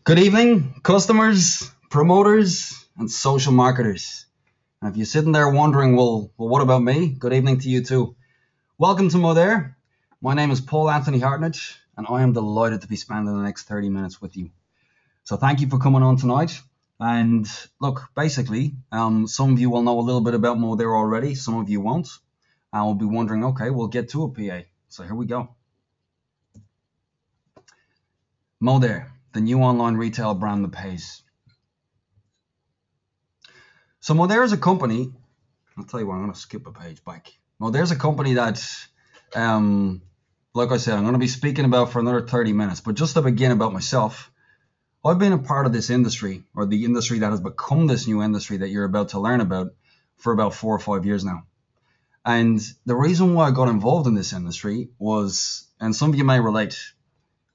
Good evening, customers, promoters, and social marketers. And if you're sitting there wondering, well, what about me? Good evening to you too. Welcome to Modere. My name is Paul Anthony Hartnett, and I am delighted to be spending the next 30 minutes with you. So thank you for coming on tonight. And look, basically, some of you will know a little bit about Modere already, some of you won't. And will be wondering, okay, we'll get to it, PA. So here we go. Modere, the new online retail brand that pays. So Modere is a company, I'll tell you what, I'm going to skip a page back. Modere's a company that, like I said, I'm going to be speaking about for another 30 minutes. But just to begin about myself, I've been a part of this industry, or the industry that has become this new industry that you're about to learn about, for about 4 or 5 years now. And the reason why I got involved in this industry was, and some of you may relate,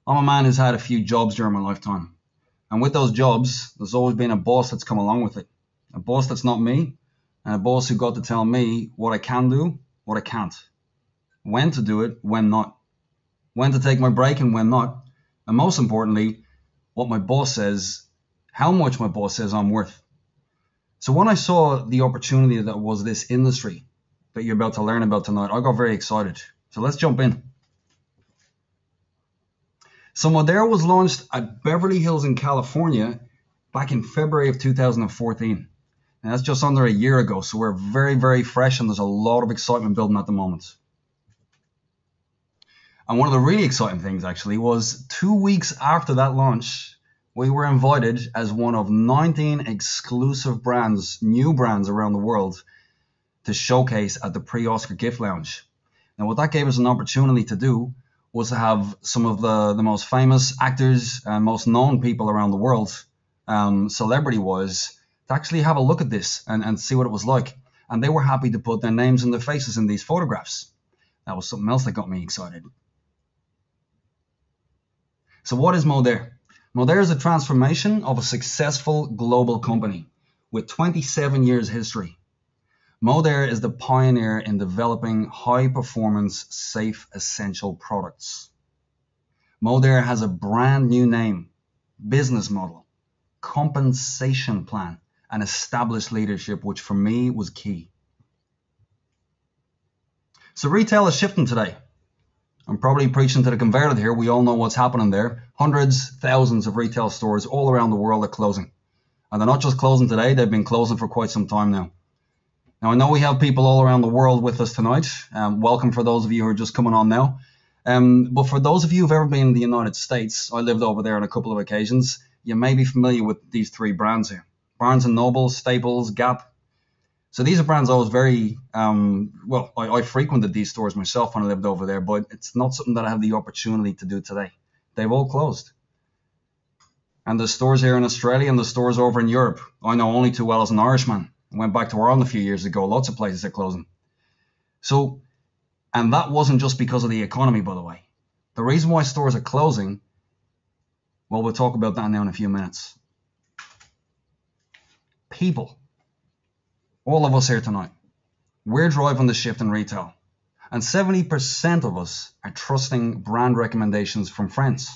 I'm a man who's had a few jobs during my lifetime. And with those jobs, there's always been a boss that's come along with it. A boss that's not me, and a boss who got to tell me what I can do, what I can't. When to do it, when not. When to take my break and when not. And most importantly, what my boss says, how much my boss says I'm worth. So when I saw the opportunity that was this industry that you're about to learn about tonight, I got very excited. So let's jump in. So Modere was launched at Beverly Hills in California back in February of 2014. And that's just under a year ago. So we're very, very fresh, and there's a lot of excitement building at the moment. And one of the really exciting things actually was 2 weeks after that launch, we were invited as one of 19 exclusive brands, new brands around the world, to showcase at the pre-Oscar gift lounge. Now what that gave us an opportunity to do was to have some of the most famous actors and most known people around the world, celebrity-wise, to actually have a look at this and see what it was like. And they were happy to put their names and their faces in these photographs. That was something else that got me excited. So what is Modere? Modere is a transformation of a successful global company with 27 years history. Modere is the pioneer in developing high-performance, safe, essential products. Modere has a brand new name, business model, compensation plan, and established leadership, which for me was key. So retail is shifting today. I'm probably preaching to the converted here. We all know what's happening there. Hundreds, thousands of retail stores all around the world are closing. And they're not just closing today, they've been closing for quite some time now. Now, I know we have people all around the world with us tonight. Welcome for those of you who are just coming on now. But for those of you who've ever been in the United States, I lived over there on a couple of occasions, you may be familiar with these three brands here. Barnes & Noble, Staples, Gap. So these are brands I was very, I frequented these stores myself when I lived over there, but it's not something that I have the opportunity to do today. They've all closed. And the stores here in Australia and the stores over in Europe, I know only too well as an Irishman. I went back to Ireland a few years ago. Lots of places are closing. So, and that wasn't just because of the economy, by the way. The reason why stores are closing, well, we'll talk about that now in a few minutes. People. All of us here tonight, we're driving the shift in retail. And 70% of us are trusting brand recommendations from friends.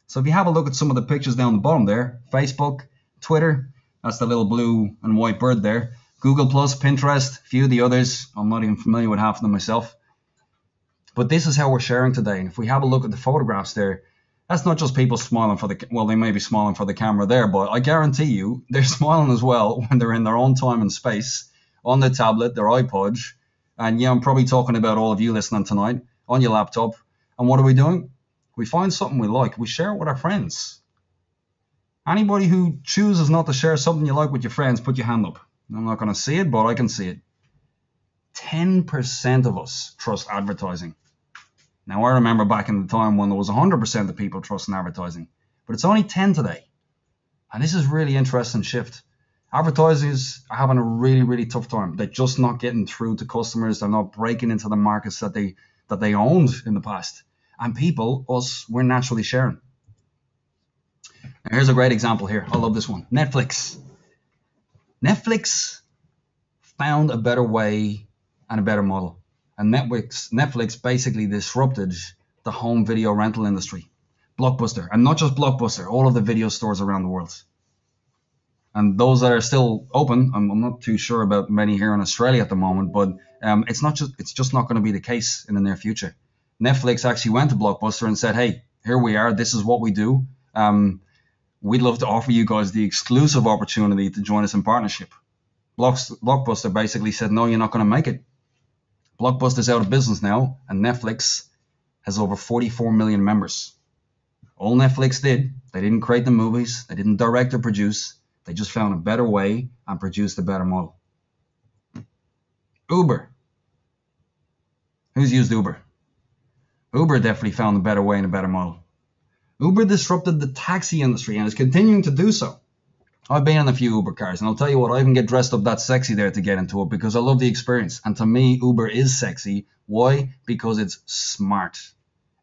So if you have a look at some of the pictures down the bottom there, Facebook, Twitter, that's the little blue and white bird there. Google+, Pinterest, a few of the others. I'm not even familiar with half of them myself. But this is how we're sharing today. And if we have a look at the photographs there, that's not just people smiling for the, well, they may be smiling for the camera there, but I guarantee you they're smiling as well when they're in their own time and space, on their tablet, their iPod. And yeah, I'm probably talking about all of you listening tonight, on your laptop. And what are we doing? We find something we like. We share it with our friends. Anybody who chooses not to share something you like with your friends, put your hand up. I'm not going to see it, but I can see it. 10% of us trust advertising. Now, I remember back in the time when there was 100% of people trusting advertising, but it's only 10 today. And this is really interesting shift. Advertisers are having a really, really tough time. They're just not getting through to customers. They're not breaking into the markets that they owned in the past. And people, us, we're naturally sharing. Now, here's a great example here. I love this one. Netflix. Netflix found a better way and a better model. And Netflix basically disrupted the home video rental industry Blockbuster, and not just Blockbuster, all of the video stores around the world. And those that are still open, I'm not too sure about many here in Australia at the moment, but it's just not going to be the case in the near future. Netflix actually went to Blockbuster and said, hey, here we are, this is what we do. We'd love to offer you guys the exclusive opportunity to join us in partnership. Blockbuster basically said, no, you're not going to make it. Blockbuster's out of business now, and Netflix has over 44 million members. All Netflix did, they didn't create the movies, they didn't direct or produce, they just found a better way and produced a better model. Uber. Who's used Uber? Uber definitely found a better way and a better model. Uber disrupted the taxi industry and is continuing to do so. I've been in a few Uber cars, and I'll tell you what, I even get dressed up that sexy there to get into it because I love the experience. And to me, Uber is sexy. Why? Because it's smart.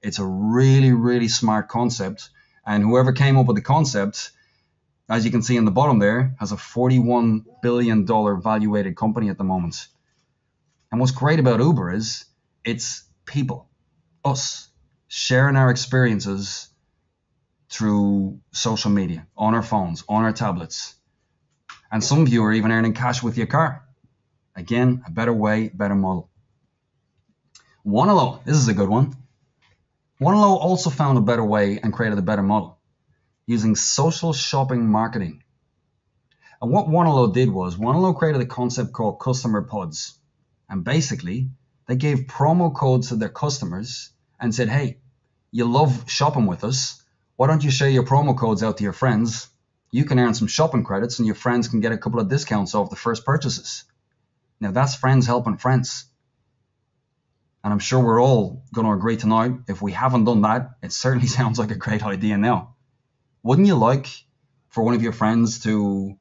It's a really, really smart concept. And whoever came up with the concept, as you can see in the bottom there, has a $41 billion valuated company at the moment. And what's great about Uber is it's people, us, sharing our experiences through social media, on our phones, on our tablets. And some of you are even earning cash with your car. Again, a better way, better model. Wanelo, this is a good one. Wanelo also found a better way and created a better model using social shopping marketing. And what Wanelo did was, Wanelo created a concept called customer pods. And basically, they gave promo codes to their customers and said, hey, you love shopping with us. Why don't you share your promo codes out to your friends? You can earn some shopping credits and your friends can get a couple of discounts off the first purchases. Now that's friends helping friends. And I'm sure we're all going to agree tonight, if we haven't done that, it certainly sounds like a great idea now. Wouldn't you like for one of your friends to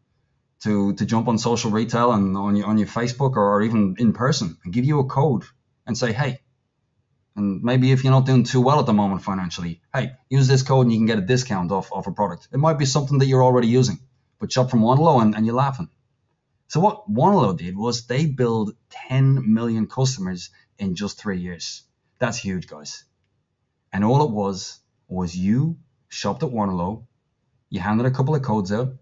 jump on social retail and on your Facebook or even in person and give you a code and say, hey, and maybe if you're not doing too well at the moment financially, hey, use this code and you can get a discount off a product. It might be something that you're already using, but shop from Wanelo and you're laughing. So what Wanelo did was they built 10 million customers in just 3 years. That's huge, guys. And all it was you shopped at Wanelo, you handed a couple of codes out,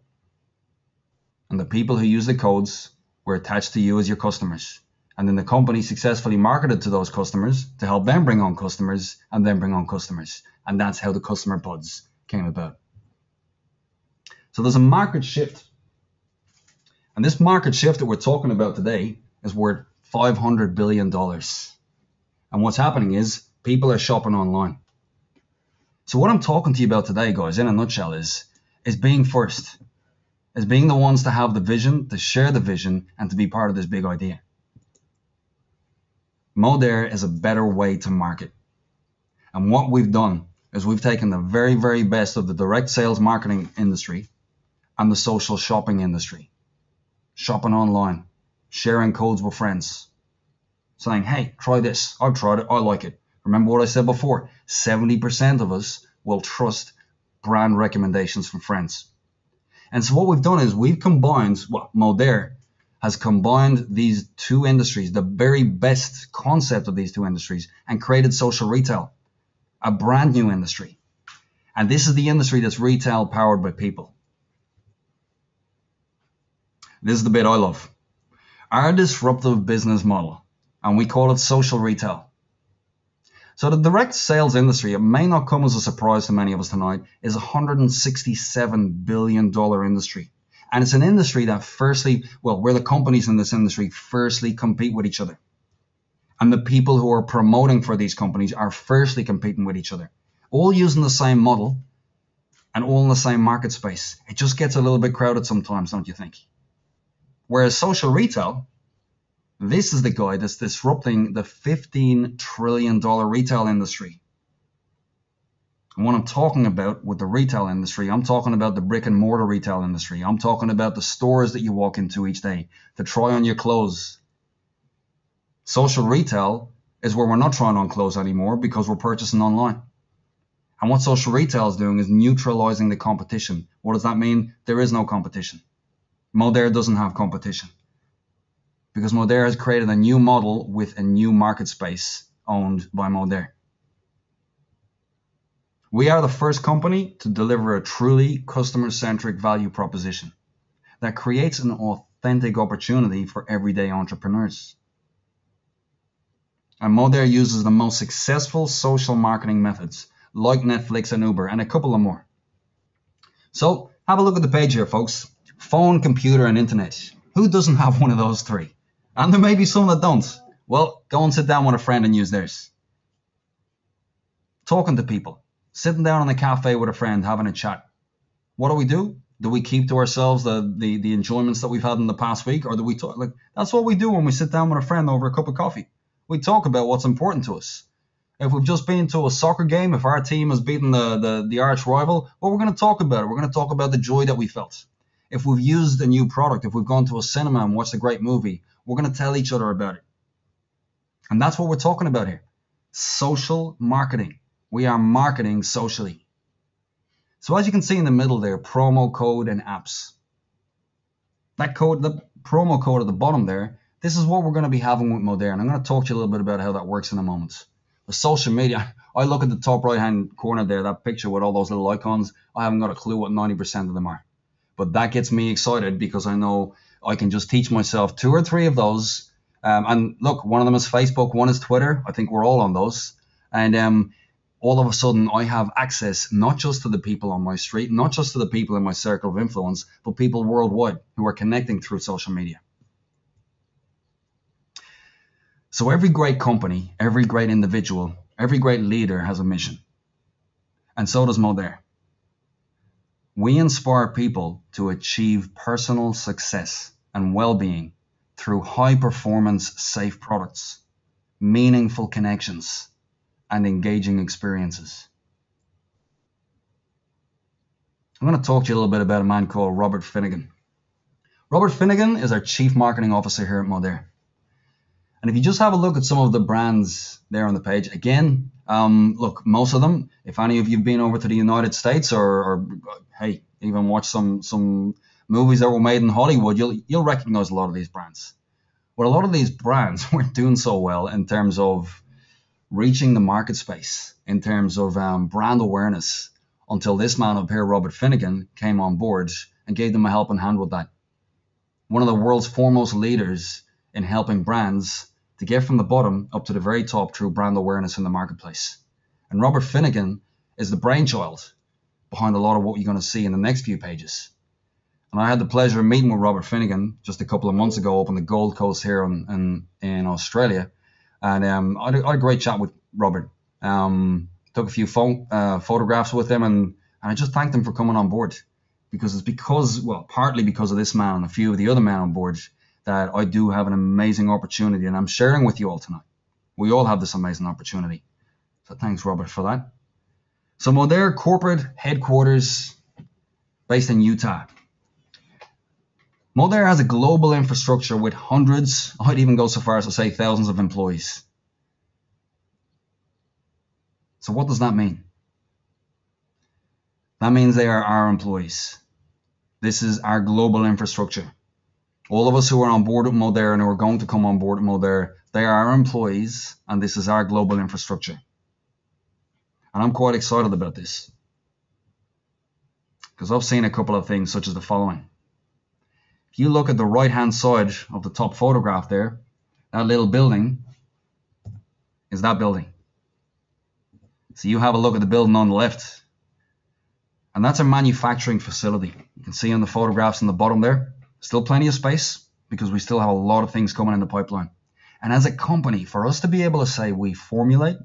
and the people who used the codes were attached to you as your customers. And then the company successfully marketed to those customers to help them bring on customers and then bring on customers. And that's how the customer pods came about. So there's a market shift. And this market shift that we're talking about today is worth $500 billion. And what's happening is people are shopping online. So what I'm talking to you about today, guys, in a nutshell, is being first. Is being the ones to have the vision, to share the vision, and to be part of this big idea. Modere is a better way to market. And what we've done is we've taken the very, very best of the direct sales marketing industry and the social shopping industry. Shopping online, sharing codes with friends, saying, hey, try this. I've tried it. I like it. Remember what I said before? 70% of us will trust brand recommendations from friends. And so what we've done is we've combined, Modere has combined these two industries, the very best concept of these two industries, and created social retail, a brand new industry. And this is the industry that's retail powered by people. This is the bit I love. Our disruptive business model, and we call it social retail. So the direct sales industry, it may not come as a surprise to many of us tonight, is a $167 billion industry. And it's an industry that where the companies in this industry firstly compete with each other. And the people who are promoting for these companies are firstly competing with each other. All using the same model and all in the same market space. It just gets a little bit crowded sometimes, don't you think? Whereas social retail, this is the guy that's disrupting the $15 trillion retail industry. And what I'm talking about with the retail industry, I'm talking about the brick and mortar retail industry. I'm talking about the stores that you walk into each day to try on your clothes. Social retail is where we're not trying on clothes anymore because we're purchasing online. And what social retail is doing is neutralizing the competition. What does that mean? There is no competition. Modere doesn't have competition because Modere has created a new model with a new market space owned by Modere. We are the first company to deliver a truly customer-centric value proposition that creates an authentic opportunity for everyday entrepreneurs. And Modere uses the most successful social marketing methods like Netflix and Uber and a couple of more. So have a look at the page here, folks. Phone, computer, and internet. Who doesn't have one of those three? And there may be some that don't. Well, go and sit down with a friend and use theirs. Talking to people. Sitting down in a cafe with a friend, having a chat. What do? Do we keep to ourselves the enjoyments that we've had in the past week? Or do we talk? That's what we do when we sit down with a friend over a cup of coffee. We talk about what's important to us. If we've just been to a soccer game, if our team has beaten the arch rival, well, we're going to talk about it. We're going to talk about the joy that we felt. If we've used a new product, if we've gone to a cinema and watched a great movie, we're going to tell each other about it. And that's what we're talking about here. Social marketing. We are marketing socially. So as you can see in the middle there, promo code and apps. That code, the promo code at the bottom there, this is what we're going to be having with Modere. And I'm going to talk to you a little bit about how that works in a moment. With social media, I look at the top right-hand corner there, that picture with all those little icons. I haven't got a clue what 90% of them are. But that gets me excited because I know I can just teach myself 2 or 3 of those. And look, one of them is Facebook, one is Twitter. I think we're all on those. And all of a sudden, I have access not just to the people on my street, not just to the people in my circle of influence, but people worldwide who are connecting through social media. So every great company, every great individual, every great leader has a mission. And so does Modere. We inspire people to achieve personal success and well-being through high-performance, safe products, meaningful connections, and engaging experiences. I'm going to talk to you a little bit about a man called Robert Finnegan. Robert Finnegan is our Chief Marketing Officer here at Modere. And if you just have a look at some of the brands there on the page, again, look, most of them, if any of you have been over to the United States or hey, even watched some movies that were made in Hollywood, you'll recognize a lot of these brands. But a lot of these brands weren't doing so well in terms of reaching the market space, in terms of brand awareness, until this man up here, Robert Finnegan, came on board and gave them a helping hand with that. One of the world's foremost leaders in helping brands to get from the bottom up to the very top through brand awareness in the marketplace. And Robert Finnegan is the brainchild behind a lot of what you're going to see in the next few pages. And I had the pleasure of meeting with Robert Finnegan just a couple of months ago up on the Gold Coast here in Australia. And I had a great chat with Robert. Took a few photographs with him, and I just thanked him for coming on board. Partly because of this man and a few of the other men on board, that I do have an amazing opportunity, and I'm sharing with you all tonight. We all have this amazing opportunity. So thanks, Robert, for that. So Modere corporate headquarters based in Utah. Modere has a global infrastructure with hundreds, I'd even go so far as to say thousands of employees. So what does that mean? That means they are our employees. This is our global infrastructure. All of us who are on board with Modere and who are going to come on board with Modere, they are our employees, and this is our global infrastructure. And I'm quite excited about this, because I've seen a couple of things such as the following. If you look at the right-hand side of the top photograph there, that little building is that building. So you have a look at the building on the left, and that's a manufacturing facility. You can see in the photographs in the bottom there, still plenty of space because we still have a lot of things coming in the pipeline. And as a company, for us to be able to say we formulate,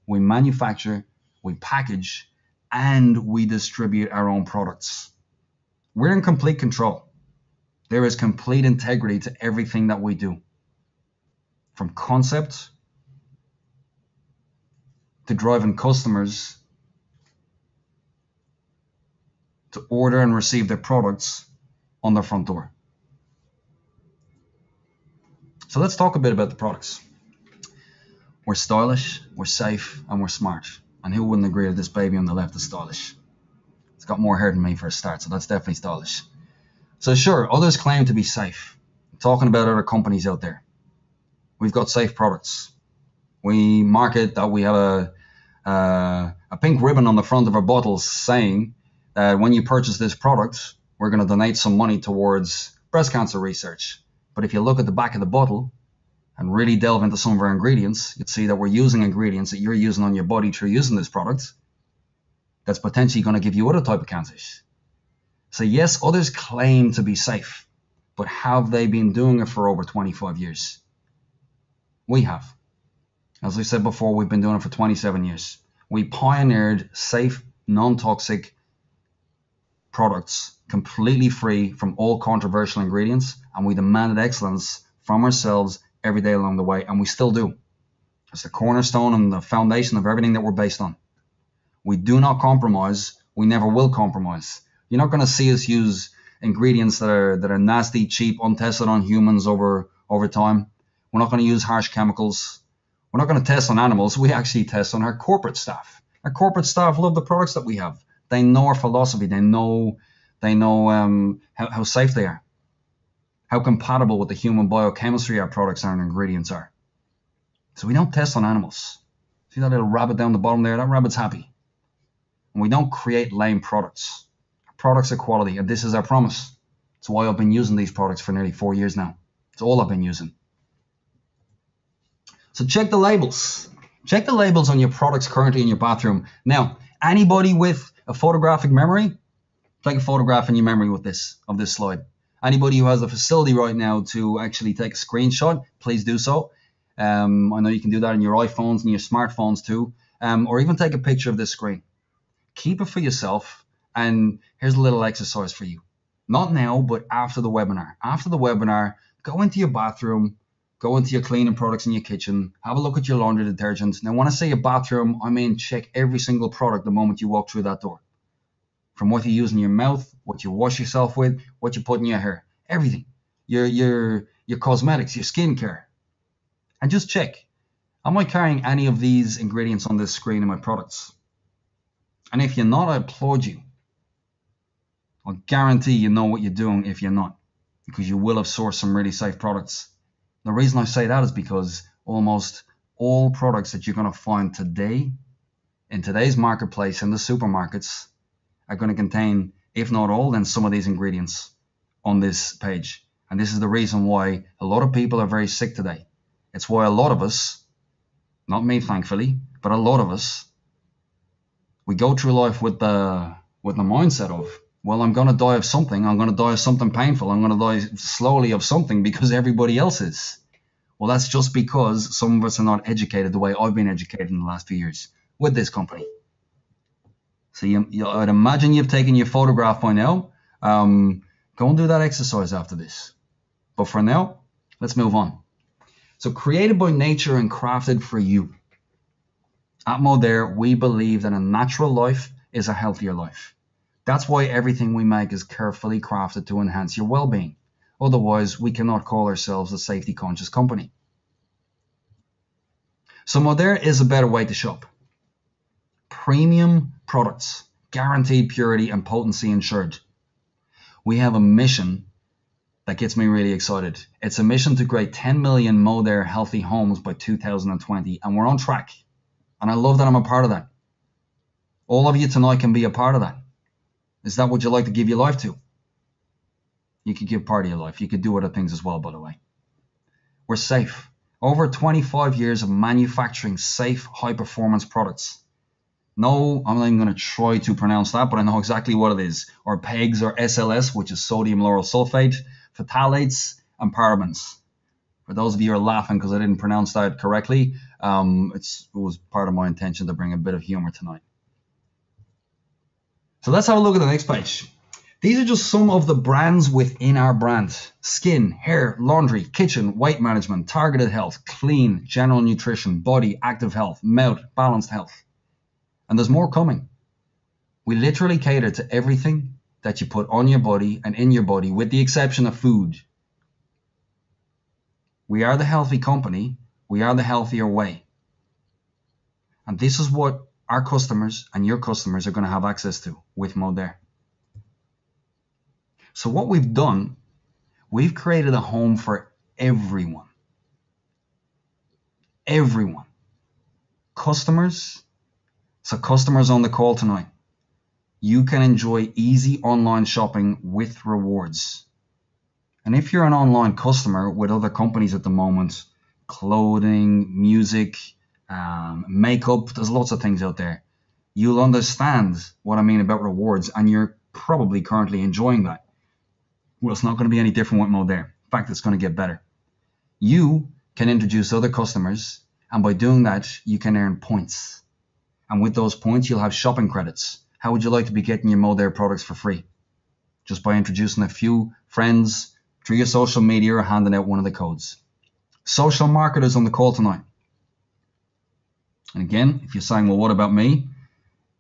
we manufacture, we package, and we distribute our own products, we're in complete control. There is complete integrity to everything that we do. From concept to driving customers to order and receive their products on their front door. So let's talk a bit about the products. We're stylish, we're safe, and we're smart. And who wouldn't agree that this baby on the left is stylish? It's got more hair than me for a start, so that's definitely stylish. So sure, others claim to be safe. I'm talking about other companies out there. We've got safe products. We market that we have a pink ribbon on the front of our bottles saying that when you purchase this product, we're going to donate some money towards breast cancer research. But if you look at the back of the bottle and really delve into some of our ingredients, you'd see that we're using ingredients that you're using on your body through using this product that's potentially going to give you other type of cancers. So yes, others claim to be safe, but have they been doing it for over 25 years? We have. As I said before, we've been doing it for 27 years. We pioneered safe, non-toxic products, completely free from all controversial ingredients, and we demanded excellence from ourselves every day along the way, and we still do. It's the cornerstone and the foundation of everything that we're based on. We do not compromise. We never will compromise. You're not going to see us use ingredients that are nasty, cheap, untested on humans over time. We're not going to use harsh chemicals. We're not going to test on animals. We actually test on our corporate staff. Our corporate staff love the products that we have. They know our philosophy. They know how safe they are, how compatible with the human biochemistry our products and ingredients are. So we don't test on animals. See that little rabbit down the bottom there? That rabbit's happy. And we don't create lame products. Our products are quality, and this is our promise. It's why I've been using these products for nearly 4 years now. It's all I've been using. So check the labels. Check the labels on your products currently in your bathroom. Now, anybody with a photographic memory, take a photograph in your memory of this slide. Anybody who has a facility right now to actually take a screenshot, please do so. I know you can do that on your iPhones and your smartphones too, or even take a picture of this screen. Keep it for yourself, and here's a little exercise for you. Not now, but after the webinar. After the webinar, go into your bathroom, go into your cleaning products in your kitchen, have a look at your laundry detergent. Now, when I say your bathroom, I mean check every single product the moment you walk through that door. From what you use in your mouth, what you wash yourself with, what you put in your hair, everything. Your cosmetics, your skincare. And just check, am I carrying any of these ingredients on this screen in my products? And if you're not, I applaud you. I'll guarantee you know what you're doing if you're not, because you will have sourced some really safe products. The reason I say that is because almost all products that you're going to find today in today's marketplace in the supermarkets are going to contain, if not all, then some of these ingredients on this page. And this is the reason why a lot of people are very sick today. It's why a lot of us, not me thankfully, but a lot of us, we go through life with the mindset of, well, I'm going to die of something. I'm going to die of something painful. I'm going to die slowly of something because everybody else is. Well, that's just because some of us are not educated the way I've been educated in the last few years with this company. So I'd imagine you've taken your photograph by now. Go and do that exercise after this. But for now, let's move on. So created by nature and crafted for you. At Modere, we believe that a natural life is a healthier life. That's why everything we make is carefully crafted to enhance your well-being. Otherwise, we cannot call ourselves a safety-conscious company. So Modere is a better way to shop. Premium products, guaranteed purity and potency ensured. We have a mission that gets me really excited. It's a mission to create 10 million Modere healthy homes by 2020, and we're on track. And I love that I'm a part of that. All of you tonight can be a part of that. Is that what you like to give your life to? You could give part of your life. You could do other things as well, by the way. We're safe. Over 25 years of manufacturing safe, high-performance products. No, I'm not even going to try to pronounce that, but I know exactly what it is. Or PEGs or SLS, which is sodium lauryl sulfate, phthalates, and parabens. For those of you who are laughing because I didn't pronounce that correctly, it was part of my intention to bring a bit of humor tonight. So let's have a look at the next page. These are just some of the brands within our brand. Skin, hair, laundry, kitchen, weight management, targeted health, clean, general nutrition, body, active health, mouth, balanced health. And there's more coming. We literally cater to everything that you put on your body and in your body, with the exception of food. We are the healthy company. We are the healthier way. And this is what our customers and your customers are going to have access to with Modere. So what we've done, we've created a home for everyone. Everyone. Customers, So customers on the call tonight, you can enjoy easy online shopping with rewards. And if you're an online customer with other companies at the moment, clothing, music, makeup, there's lots of things out there. You'll understand what I mean about rewards, and you're probably currently enjoying that. Well, it's not going to be any different with Modere. In fact, it's going to get better. You can introduce other customers, and by doing that, you can earn points. And with those points, you'll have shopping credits. How would you like to be getting your Modere products for free? Just by introducing a few friends through your social media or handing out one of the codes. Social marketers on the call tonight. And again, if you're saying, well, what about me?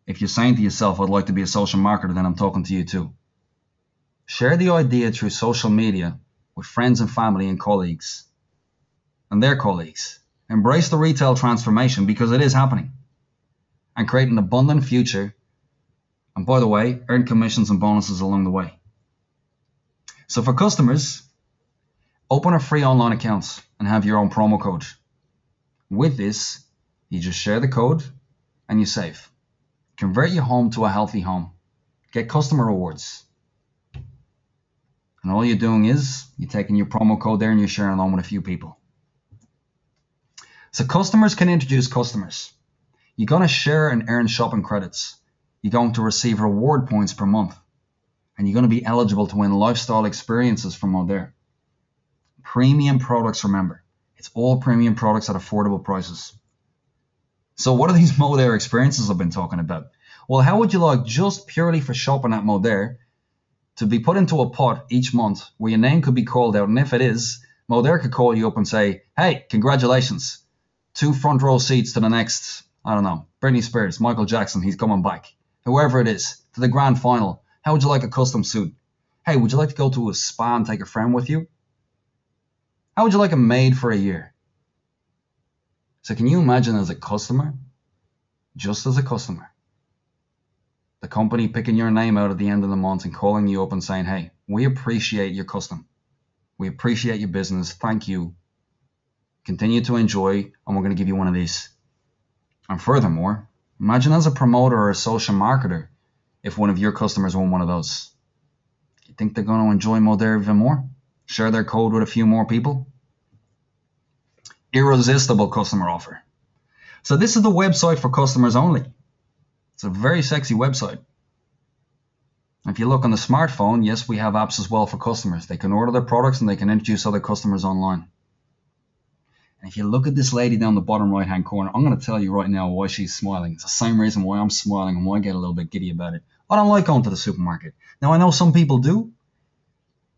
If you're saying to yourself, I'd like to be a social marketer, then I'm talking to you too. Share the idea through social media with friends and family and colleagues and their colleagues. Embrace the retail transformation because it is happening. And create an abundant future. And by the way, earn commissions and bonuses along the way. So for customers, open a free online account and have your own promo code. With this, you just share the code and you save. Convert your home to a healthy home. Get customer rewards. And all you're doing is you're taking your promo code there and you're sharing along with a few people. So customers can introduce customers. You're going to share and earn shopping credits. You're going to receive reward points per month. And you're going to be eligible to win lifestyle experiences from Modere. Premium products, remember. It's all premium products at affordable prices. So what are these Modere experiences I've been talking about? Well, how would you like just purely for shopping at Modere to be put into a pot each month where your name could be called out? And if it is, Modere could call you up and say, hey, congratulations. 2 front row seats to the next, I don't know, Britney Spears, Michael Jackson, he's coming back. Whoever it is, to the grand final. How would you like a custom suit? Hey, would you like to go to a spa and take a friend with you? How would you like a maid for a year? So can you imagine as a customer, just as a customer, the company picking your name out at the end of the month and calling you up and saying, hey, we appreciate your custom. We appreciate your business. Thank you. Continue to enjoy, and we're going to give you one of these. And furthermore, imagine as a promoter or a social marketer, if one of your customers won one of those. You think they're going to enjoy Modere even more? Share their code with a few more people? Irresistible customer offer. So this is the website for customers only. It's a very sexy website. If you look on the smartphone, yes, we have apps as well for customers. They can order their products and they can introduce other customers online. And if you look at this lady down the bottom right-hand corner, I'm going to tell you right now why she's smiling. It's the same reason why I'm smiling and why I get a little bit giddy about it. I don't like going to the supermarket. Now, I know some people do.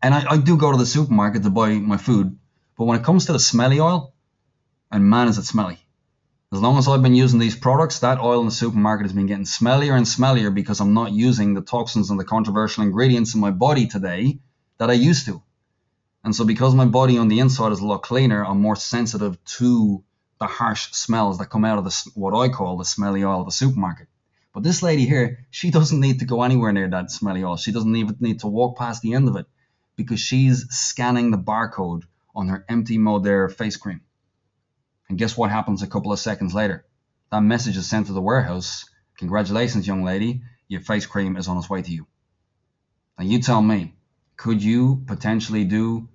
And I do go to the supermarket to buy my food. But when it comes to the smelly oil, and man, is it smelly. As long as I've been using these products, that oil in the supermarket has been getting smellier and smellier because I'm not using the toxins and the controversial ingredients in my body today that I used to. And so because my body on the inside is a lot cleaner, I'm more sensitive to the harsh smells that come out of what I call the smelly oil of the supermarket. But this lady here, she doesn't need to go anywhere near that smelly oil. She doesn't even need to walk past the end of it because she's scanning the barcode on her empty Modere face cream. And guess what happens a couple of seconds later? That message is sent to the warehouse. Congratulations, young lady. Your face cream is on its way to you. Now you tell me, could you potentially do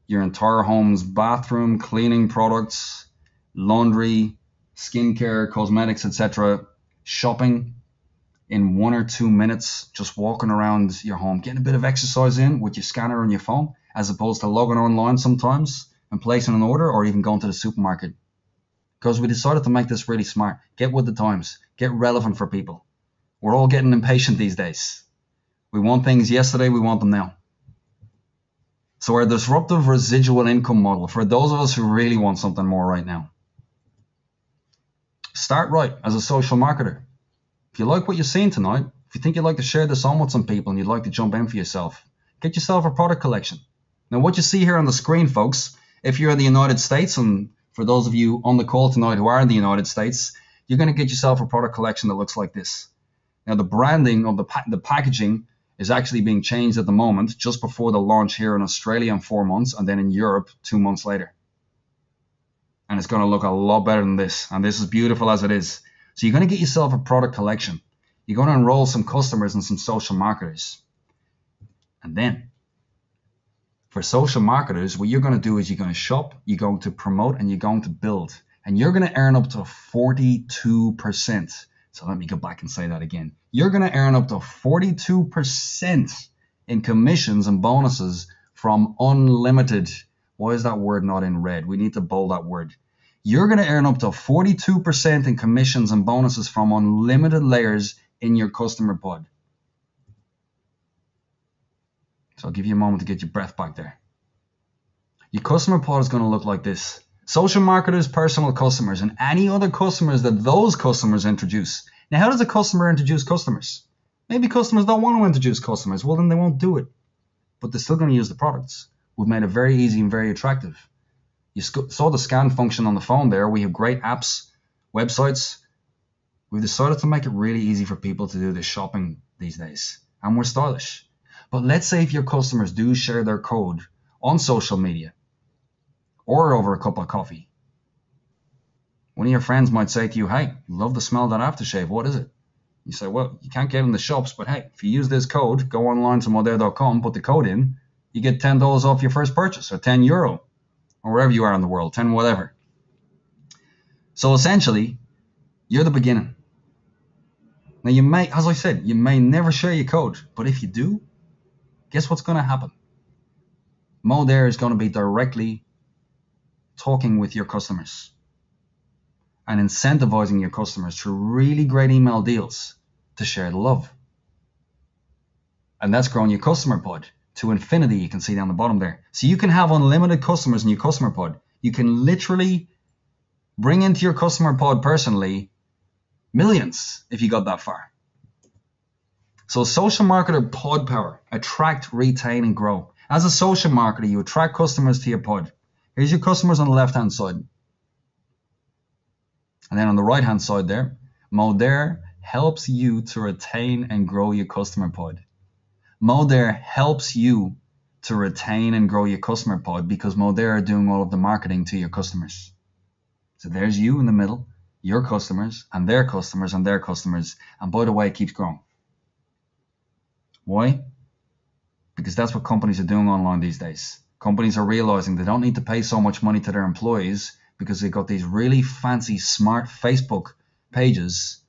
your entire home's bathroom, cleaning products, laundry, skincare, cosmetics, etc., shopping in 1 or 2 minutes, just walking around your home, getting a bit of exercise in with your scanner on your phone, as opposed to logging online sometimes and placing an order or even going to the supermarket? Because we decided to make this really smart. Get with the times. Get relevant for people. We're all getting impatient these days. We want things yesterday, we want them now. So our disruptive residual income model, for those of us who really want something more right now. Start right as a social marketer. If you like what you're seeing tonight, if you think you'd like to share this on with some people and you'd like to jump in for yourself, get yourself a product collection. Now what you see here on the screen, folks, if you're in the United States, and for those of you on the call tonight who are in the United States, you're going to get yourself a product collection that looks like this. Now the branding of the packaging is actually being changed at the moment, just before the launch here in Australia in 4 months, and then in Europe 2 months later. And it's going to look a lot better than this. And this is beautiful as it is. So you're going to get yourself a product collection. You're going to enroll some customers and some social marketers. And then for social marketers, what you're going to do is you're going to shop, you're going to promote, and you're going to build. And you're going to earn up to 42%. So let me go back and say that again. You're going to earn up to 42% in commissions and bonuses from unlimited. Why is that word not in red? We need to bold that word. You're going to earn up to 42% in commissions and bonuses from unlimited layers in your customer pod. So I'll give you a moment to get your breath back there. Your customer pod is going to look like this. Social marketers, personal customers, and any other customers that those customers introduce. Now, how does a customer introduce customers? Maybe customers don't want to introduce customers. Well, then they won't do it. But they're still going to use the products. We've made it very easy and very attractive. You saw the scan function on the phone there. We have great apps, websites. We've decided to make it really easy for people to do this shopping these days. And we're stylish. But let's say if your customers do share their code on social media or over a cup of coffee, one of your friends might say to you, hey, love the smell of that aftershave. What is it? You say, well, you can't get in the shops, but hey, if you use this code, go online to Modere.com, put the code in, you get $10 off your first purchase, or €10, or wherever you are in the world, 10 whatever. So essentially, you're the beginning. Now you may, as I said, you may never share your code, but if you do, guess what's going to happen? Modere is going to be directly talking with your customers and incentivizing your customers through really great email deals to share the love. And that's growing your customer pod to infinity. You can see down the bottom there. So you can have unlimited customers in your customer pod. You can literally bring into your customer pod personally millions if you got that far. So social marketer pod power: attract, retain, and grow. As a social marketer, you attract customers to your pod. Here's your customers on the left-hand side. And then on the right-hand side there, Modere helps you to retain and grow your customer pod. Modere helps you to retain and grow your customer pod because Modere are doing all of the marketing to your customers. So there's you in the middle, your customers, and their customers, and their customers. And by the way, it keeps growing. Why? Because that's what companies are doing online these days. Companies are realizing they don't need to pay so much money to their employees because they've got these really fancy, smart Facebook pages,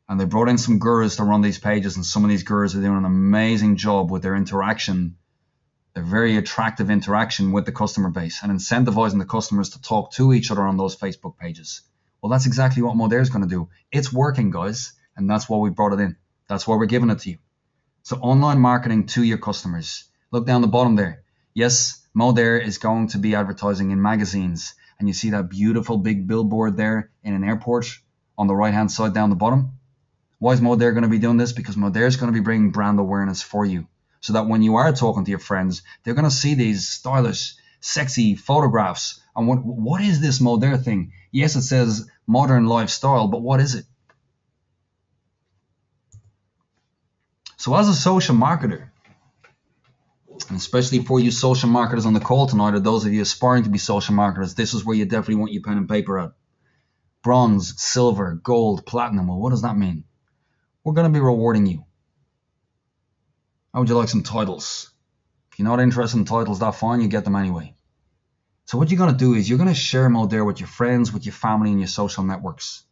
and they brought in some gurus to run these pages, and some of these gurus are doing an amazing job with their interaction, their very attractive interaction with the customer base, and incentivizing the customers to talk to each other on those Facebook pages. Well, that's exactly what Modere is going to do. It's working, guys, and that's why we brought it in. That's why we're giving it to you. So online marketing to your customers. Look down the bottom there. Yes, Modere is going to be advertising in magazines. And you see that beautiful big billboard there in an airport on the right-hand side down the bottom. Why is Modere going to be doing this? Because Modere is going to be bringing brand awareness for you. So that when you are talking to your friends, they're going to see these stylish, sexy photographs. And what is this Modere thing? Yes, it says modern lifestyle, but what is it? So as a social marketer, and especially for you social marketers on the call tonight, or those of you aspiring to be social marketers, this is where you definitely want your pen and paper out. Bronze, silver, gold, platinum. Well, what does that mean? We're going to be rewarding you. How would you like some titles? If you're not interested in titles, that's fine. You get them anyway. So what you're going to do is you're going to share Modere with your friends, with your family, and your social networks.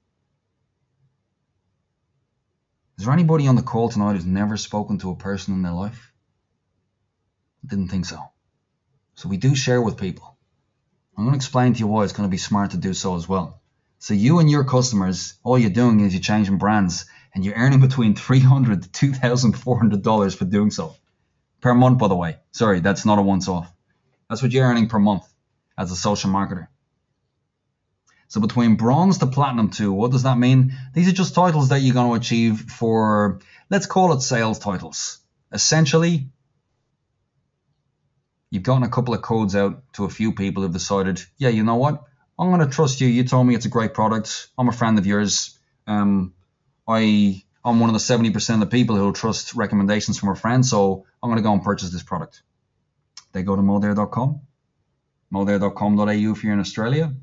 Is there anybody on the call tonight who's never spoken to a person in their life? I didn't think so. So we do share with people. I'm going to explain to you why it's going to be smart to do so as well. So you and your customers, all you're doing is you're changing brands, and you're earning between $300 to $2,400 for doing so. Per month, by the way. Sorry, that's not a once-off. That's what you're earning per month as a social marketer. So between bronze to platinum 2, what does that mean? These are just titles that you're going to achieve for, let's call it sales titles. Essentially, you've gotten a couple of codes out to a few people who've decided, yeah, you know what? I'm going to trust you. You told me it's a great product. I'm a friend of yours. I'm one of the 70% of the people who trust recommendations from a friend, so I'm going to go and purchase this product. They go to Modere.com, Modere.com.au if you're in Australia,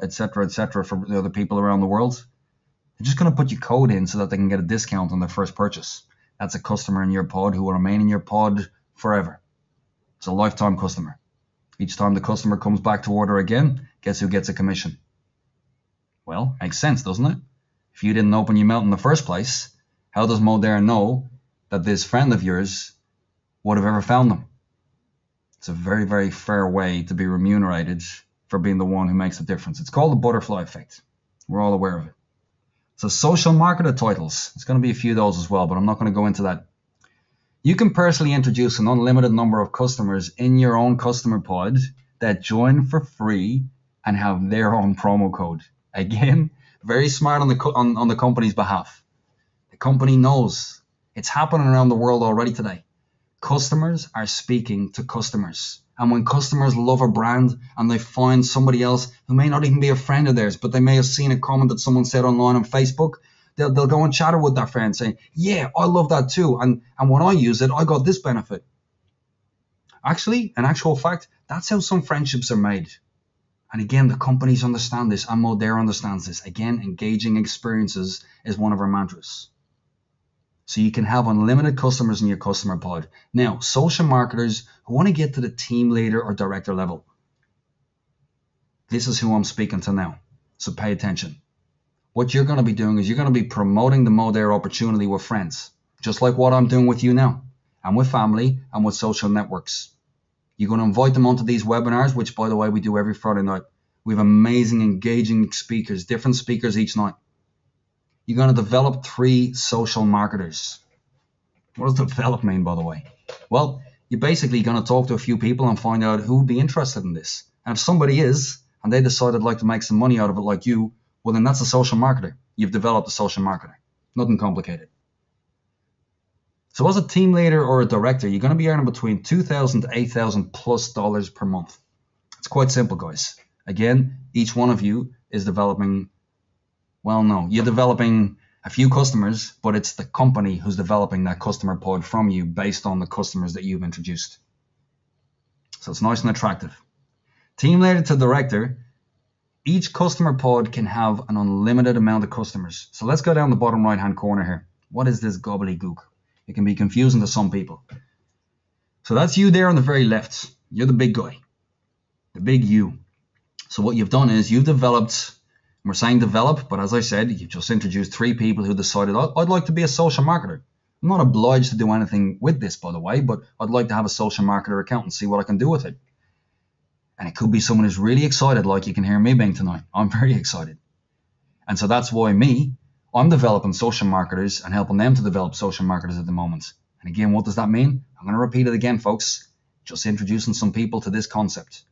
etc., etc. for the other people around the world. They're just going to put your code in so that they can get a discount on their first purchase. That's a customer in your pod who will remain in your pod forever. It's a lifetime customer. Each time the customer comes back to order again, guess who gets a commission? Well, makes sense, doesn't it? If you didn't open your mouth in the first place, how does Modere know that this friend of yours would have ever found them? It's a very, very fair way to be remunerated for being the one who makes the difference. It's called the butterfly effect. We're all aware of it. So social marketer titles. There's going to be a few of those as well, but I'm not going to go into that. You can personally introduce an unlimited number of customers in your own customer pod that join for free and have their own promo code. Again, very smart on the company's behalf. The company knows it's happening around the world already today. Customers are speaking to customers. And when customers love a brand and they find somebody else who may not even be a friend of theirs, but they may have seen a comment that someone said online on Facebook, they'll go and chatter with that friend saying, yeah, I love that too. And when I use it, I got this benefit. Actually, in actual fact, that's how some friendships are made. And again, the companies understand this, and Modere understands this. Again, engaging experiences is one of our mantras. So you can have unlimited customers in your customer pod. Now, social marketers who want to get to the team leader or director level. This is who I'm speaking to now. So pay attention. What you're going to be doing is you're going to be promoting the Modere opportunity with friends, just like what I'm doing with you now, and with family and with social networks. You're going to invite them onto these webinars, which, by the way, we do every Friday night. We have amazing, engaging speakers, different speakers each night. You're going to develop 3 social marketers. What does develop mean, by the way? Well, you're basically going to talk to a few people and find out who would be interested in this. And if somebody is, and they decide they'd like to make some money out of it like you, well, then that's a social marketer. You've developed a social marketer. Nothing complicated. So as a team leader or a director, you're going to be earning between $2,000 to $8,000 plus dollars per month. It's quite simple, guys. Again, each one of you is developing, well, no, you're developing a few customers, but it's the company who's developing that customer pod from you based on the customers that you've introduced. So it's nice and attractive. Team leader to director, each customer pod can have an unlimited amount of customers. So let's go down the bottom right-hand corner here. What is this gobbledygook? It can be confusing to some people. So that's you there on the very left. You're the big guy, the big you. So what you've done is you've developed, we're saying develop, but as I said, you've just introduced 3 people who decided, I'd like to be a social marketer. I'm not obliged to do anything with this, by the way, but I'd like to have a social marketer account and see what I can do with it. And it could be someone who's really excited, like you can hear me being tonight. I'm very excited. And so that's why I'm developing social marketers and helping them to develop social marketers at the moment. And again, what does that mean? I'm going to repeat it again, folks. Just introducing some people to this concept.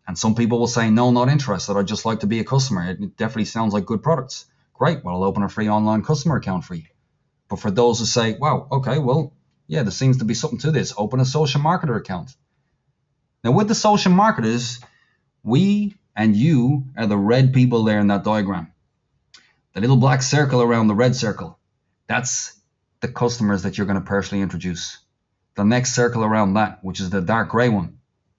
And some people will say, no, not interested. I'd just like to be a customer. It definitely sounds like good products. Great. Well, I'll open a free online customer account for you. But for those who say, wow, okay, well, yeah, there seems to be something to this. Open a social marketer account. Now, with the social marketers, we and you are the red people there in that diagram. The little black circle around the red circle, that's the customers that you're going to personally introduce. The next circle around that, which is the dark gray one,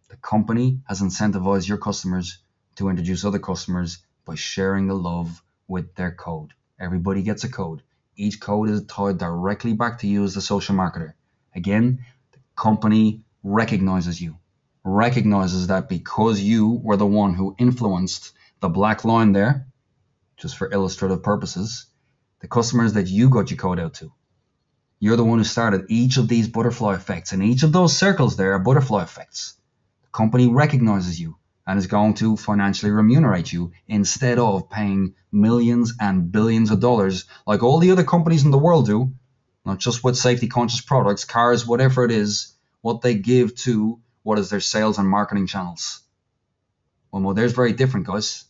the company has incentivized your customers to introduce other customers by sharing the love with their code. Everybody gets a code. Each code is tied directly back to you as the social marketer. Again, the company recognizes you. Recognizes that because you were the one who influenced the black line there, just for illustrative purposes, the customers that you got your code out to. You're the one who started each of these butterfly effects, and each of those circles there are butterfly effects. The company recognizes you and is going to financially remunerate you instead of paying millions and billions of dollars like all the other companies in the world do, not just with safety conscious products, cars, whatever it is, what they give to what is their sales and marketing channels. Well, Modere's very different, guys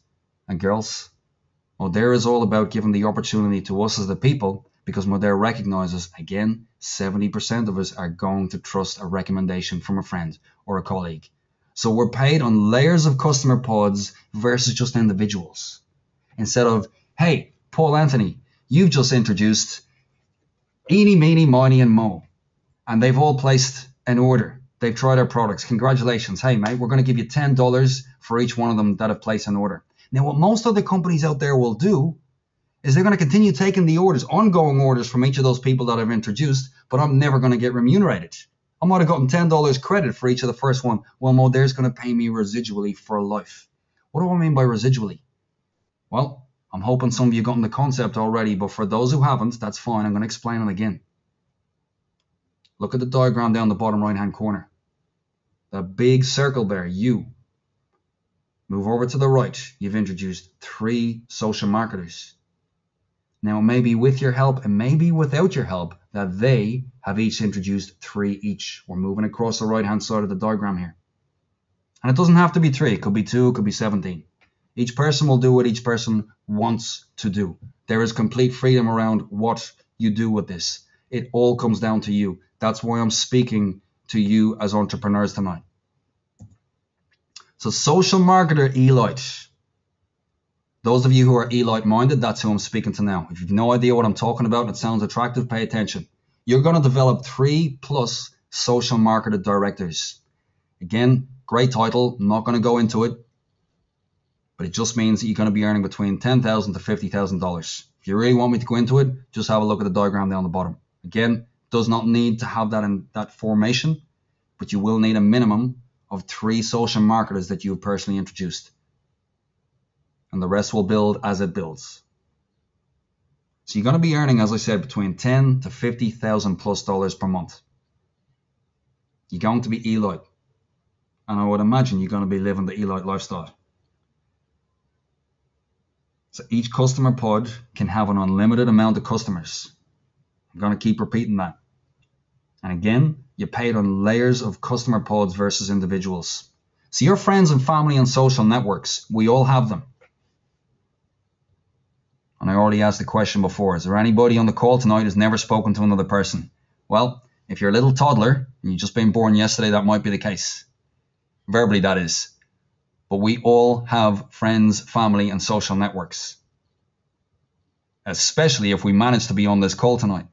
and girls. Modere is all about giving the opportunity to us as the people, because Modere recognizes, again, 70% of us are going to trust a recommendation from a friend or a colleague. So we're paid on layers of customer pods versus just individuals. Instead of, hey, Paul Anthony, you've just introduced Eeny, Meeny, Miny, and Mo, and they've all placed an order. They've tried our products. Congratulations. Hey, mate, we're going to give you $10 for each one of them that have placed an order. Now, what most other companies out there will do is they're going to continue taking the orders, ongoing orders from each of those people that I've introduced, but I'm never going to get remunerated. I might have gotten $10 credit for each of the first one. Well, Modere's going to pay me residually for life. What do I mean by residually? Well, I'm hoping some of you gotten the concept already, but for those who haven't, that's fine. I'm going to explain it again. Look at the diagram down the bottom right-hand corner. That big circle there, you. Move over to the right. You've introduced 3 social marketers. Now, maybe with your help and maybe without your help, that they have each introduced 3 each. We're moving across the right-hand side of the diagram here. And it doesn't have to be 3. It could be 2, it could be 17. Each person will do what each person wants to do. There is complete freedom around what you do with this. It all comes down to you. That's why I'm speaking to you as entrepreneurs tonight. So social marketer elite. Those of you who are elite minded, that's who I'm speaking to now. If you've no idea what I'm talking about and it sounds attractive, pay attention. You're going to develop 3+ social marketer directors. Again, great title. I'm not going to go into it, but it just means that you're going to be earning between $10,000 to $50,000. If you really want me to go into it, just have a look at the diagram down the bottom. Again, does not need to have that in that formation, but you will need a minimum of 3 social marketers that you have personally introduced. And the rest will build as it builds. So you're going to be earning, as I said, between $10,000 to $50,000+ per month. You're going to be elite. And I would imagine you're going to be living the elite lifestyle. So each customer pod can have an unlimited amount of customers. I'm going to keep repeating that. And again, you're paid on layers of customer pods versus individuals. So your friends and family and social networks, we all have them. And I already asked the question before, is there anybody on the call tonight who's never spoken to another person? Well, if you're a little toddler and you've just been born yesterday, that might be the case. Verbally, that is. But we all have friends, family, and social networks. Especially if we manage to be on this call tonight.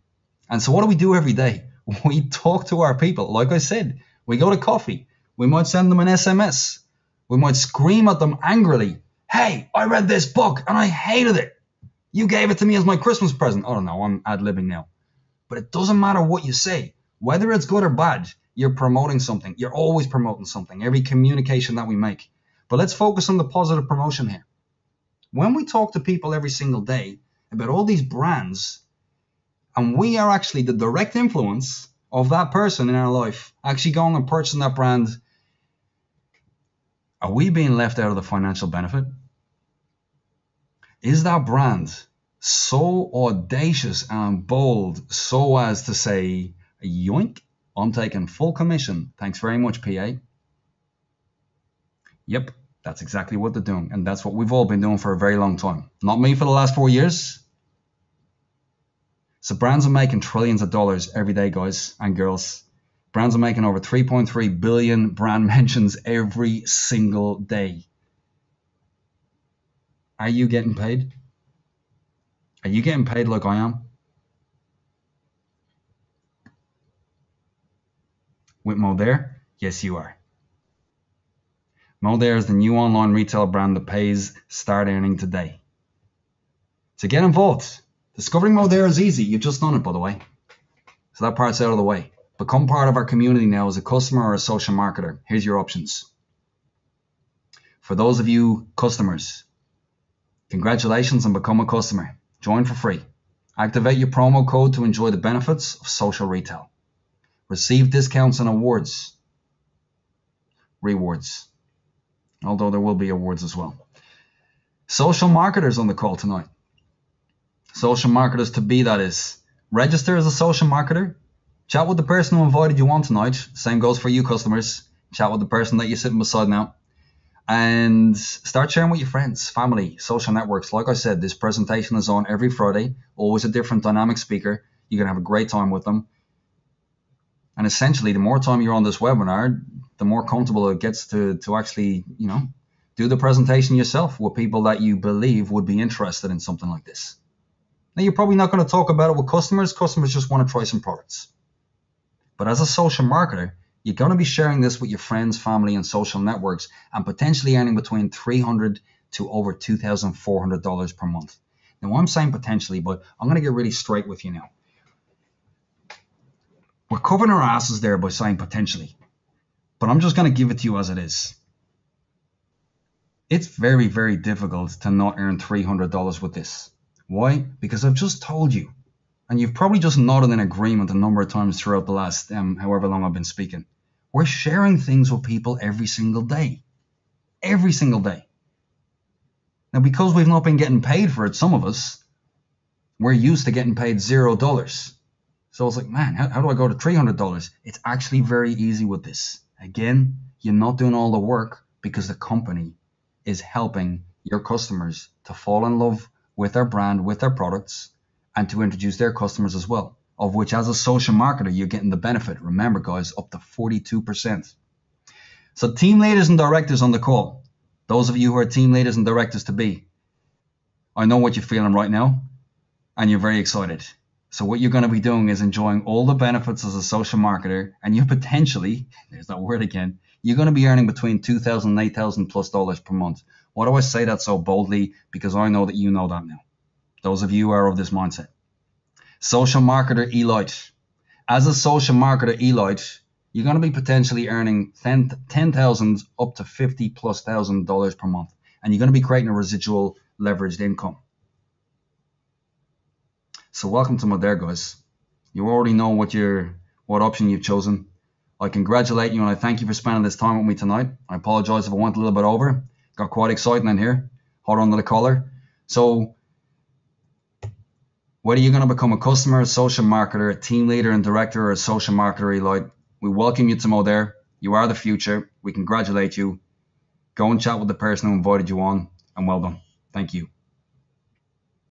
And so what do we do every day? We talk to our people. Like I said, we go to coffee. We might send them an SMS. We might scream at them angrily. Hey, I read this book and I hated it. You gave it to me as my Christmas present. I don't know, I'm ad-libbing now. But it doesn't matter what you say. Whether it's good or bad, you're promoting something. You're always promoting something, every communication that we make. But let's focus on the positive promotion here. When we talk to people every single day about all these brands, and we are actually the direct influence of that person in our life, actually going and purchasing that brand, are we being left out of the financial benefit? Is that brand so audacious and bold so as to say, yoink, I'm taking full commission. Thanks very much, PA. Yep, that's exactly what they're doing. And that's what we've all been doing for a very long time. Not me for the last 4 years. So brands are making trillions of dollars every day, guys and girls. Brands are making over 3.3 billion brand mentions every single day. Are you getting paid? Are you getting paid like I am? With Modere? Yes, you are. Modere is the new online retail brand that pays start earning today. So get involved. Discovering Modere is easy. You've just done it, by the way. So that part's out of the way. Become part of our community now as a customer or a social marketer. Here's your options. For those of you customers, congratulations and become a customer. Join for free. Activate your promo code to enjoy the benefits of social retail. Receive discounts and rewards. Although there will be awards as well. Social marketers on the call tonight. Social marketers to be, that is. Register as a social marketer. Chat with the person who invited you on tonight. Same goes for you customers. Chat with the person that you're sitting beside now. And start sharing with your friends, family, social networks. Like I said, this presentation is on every Friday. Always a different dynamic speaker. You're going to have a great time with them. And essentially, the more time you're on this webinar, the more comfortable it gets to actually, do the presentation yourself with people that you believe would be interested in something like this. Now, you're probably not going to talk about it with customers. Customers just want to try some products. But as a social marketer, you're going to be sharing this with your friends, family, and social networks and potentially earning between $300 to over $2,400 per month. Now, I'm saying potentially, but I'm going to get really straight with you now. We're covering our asses there by saying potentially, but I'm just going to give it to you as it is. It's very, very difficult to not earn $300 with this. Why? Because I've just told you, and you've probably just nodded in agreement a number of times throughout the last however long I've been speaking. We're sharing things with people every single day. Every single day. Now, because we've not been getting paid for it, some of us, we're used to getting paid $0. So I was like, man, how do I go to $300? It's actually very easy with this. Again, you're not doing all the work because the company is helping your customers to fall in love with their brand, with their products, and to introduce their customers as well, of which as a social marketer, you're getting the benefit. Remember, guys, up to 42%. So team leaders and directors on the call, those of you who are team leaders and directors to be, I know what you're feeling right now, and you're very excited. So what you're going to be doing is enjoying all the benefits as a social marketer, and you potentially, there's that word again, you're going to be earning between $2,000 and $8,000 plus per month. Why do I say that so boldly? Because I know that you know that now. Those of you who are of this mindset. Social marketer elite. As a social marketer elite, you're going to be potentially earning $10,000 up to $50,000 plus per month, and you're going to be creating a residual leveraged income. So welcome to Modere, guys. You already know what option you've chosen. I congratulate you and I thank you for spending this time with me tonight. I apologize if I went a little bit over. Got quite exciting in here. Hot under the collar. So whether you're going to become a customer, a social marketer, a team leader and director, or a social marketer elite, we welcome you to Modere. You are the future. We congratulate you. Go and chat with the person who invited you on, and well done. Thank you.